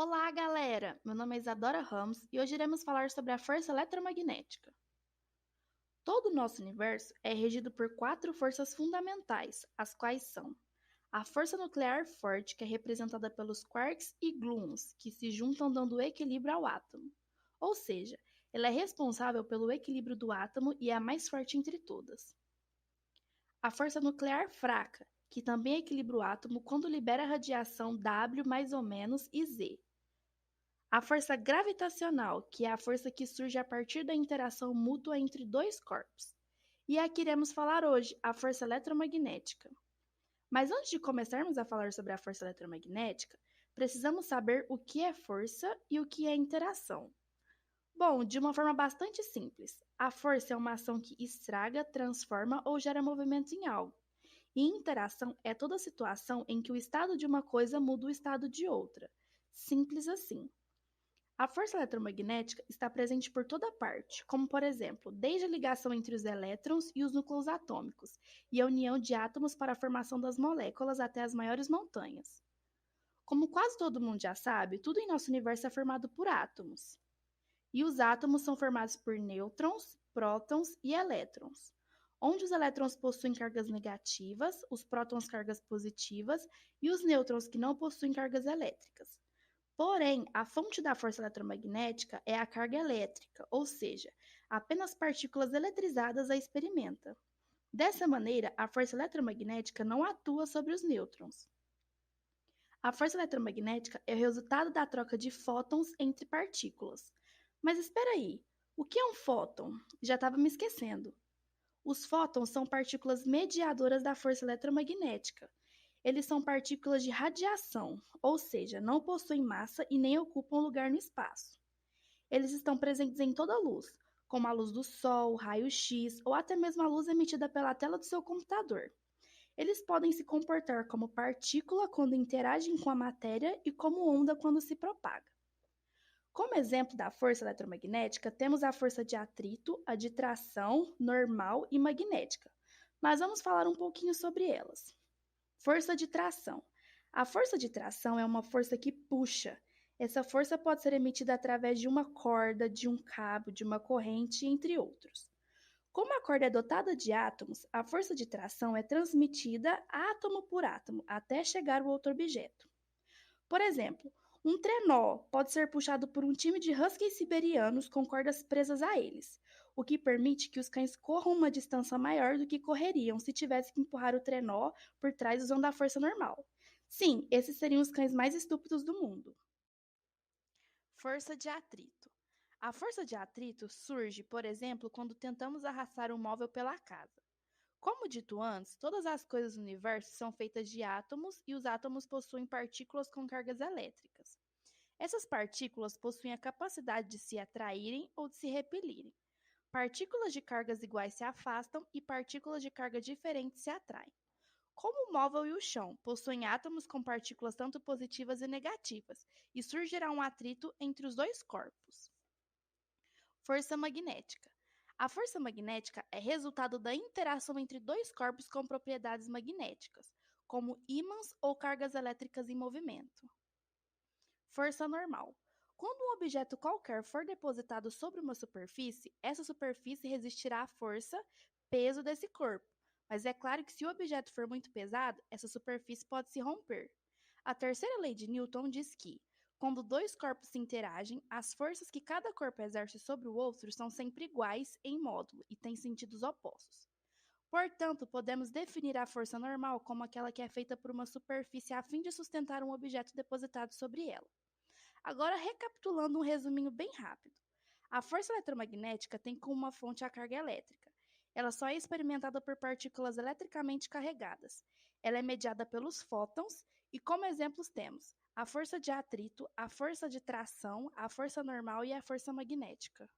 Olá, galera! Meu nome é Isadora Ramos e hoje iremos falar sobre a força eletromagnética. Todo o nosso universo é regido por quatro forças fundamentais, as quais são a força nuclear forte, que é representada pelos quarks e gluons, que se juntam dando equilíbrio ao átomo. Ou seja, ela é responsável pelo equilíbrio do átomo e é a mais forte entre todas. A força nuclear fraca, que também equilibra o átomo quando libera a radiação W mais ou menos e Z. A força gravitacional, que é a força que surge a partir da interação mútua entre dois corpos. E a que iremos falar hoje, a força eletromagnética. Mas antes de começarmos a falar sobre a força eletromagnética, precisamos saber o que é força e o que é interação. Bom, de uma forma bastante simples, a força é uma ação que estraga, transforma ou gera movimento em algo. E interação é toda situação em que o estado de uma coisa muda o estado de outra. Simples assim. A força eletromagnética está presente por toda parte, como por exemplo, desde a ligação entre os elétrons e os núcleos atômicos, e a união de átomos para a formação das moléculas até as maiores montanhas. Como quase todo mundo já sabe, tudo em nosso universo é formado por átomos. E os átomos são formados por nêutrons, prótons e elétrons. Onde os elétrons possuem cargas negativas, os prótons cargas positivas e os nêutrons que não possuem cargas elétricas. Porém, a fonte da força eletromagnética é a carga elétrica, ou seja, apenas partículas eletrizadas a experimenta. Dessa maneira, a força eletromagnética não atua sobre os nêutrons. A força eletromagnética é o resultado da troca de fótons entre partículas. Mas espera aí, o que é um fóton? Já estava me esquecendo. Os fótons são partículas mediadoras da força eletromagnética. Eles são partículas de radiação, ou seja, não possuem massa e nem ocupam lugar no espaço. Eles estão presentes em toda a luz, como a luz do sol, raio-x ou até mesmo a luz emitida pela tela do seu computador. Eles podem se comportar como partícula quando interagem com a matéria e como onda quando se propaga. Como exemplo da força eletromagnética, temos a força de atrito, a de tração, normal e magnética. Mas vamos falar um pouquinho sobre elas. Força de tração. A força de tração é uma força que puxa. Essa força pode ser emitida através de uma corda, de um cabo, de uma corrente, entre outros. Como a corda é dotada de átomos, a força de tração é transmitida átomo por átomo até chegar ao outro objeto. Por exemplo, um trenó pode ser puxado por um time de huskies siberianos com cordas presas a eles, o que permite que os cães corram uma distância maior do que correriam se tivesse que empurrar o trenó por trás usando a força normal. Sim, esses seriam os cães mais estúpidos do mundo. Força de atrito. A força de atrito surge, por exemplo, quando tentamos arrastar um móvel pela casa. Como dito antes, todas as coisas no universo são feitas de átomos e os átomos possuem partículas com cargas elétricas. Essas partículas possuem a capacidade de se atraírem ou de se repelirem. Partículas de cargas iguais se afastam e partículas de carga diferente se atraem. Como o móvel e o chão possuem átomos com partículas tanto positivas e negativas, e surgirá um atrito entre os dois corpos. Força magnética. A força magnética é resultado da interação entre dois corpos com propriedades magnéticas, como ímãs ou cargas elétricas em movimento. Força normal. Quando um objeto qualquer for depositado sobre uma superfície, essa superfície resistirá à força, peso desse corpo. Mas é claro que se o objeto for muito pesado, essa superfície pode se romper. A terceira lei de Newton diz que, quando dois corpos se interagem, as forças que cada corpo exerce sobre o outro são sempre iguais em módulo e têm sentidos opostos. Portanto, podemos definir a força normal como aquela que é feita por uma superfície a fim de sustentar um objeto depositado sobre ela. Agora, recapitulando um resuminho bem rápido. A força eletromagnética tem como uma fonte a carga elétrica. Ela só é experimentada por partículas eletricamente carregadas. Ela é mediada pelos fótons e, como exemplos, temos a força de atrito, a força de tração, a força normal e a força magnética.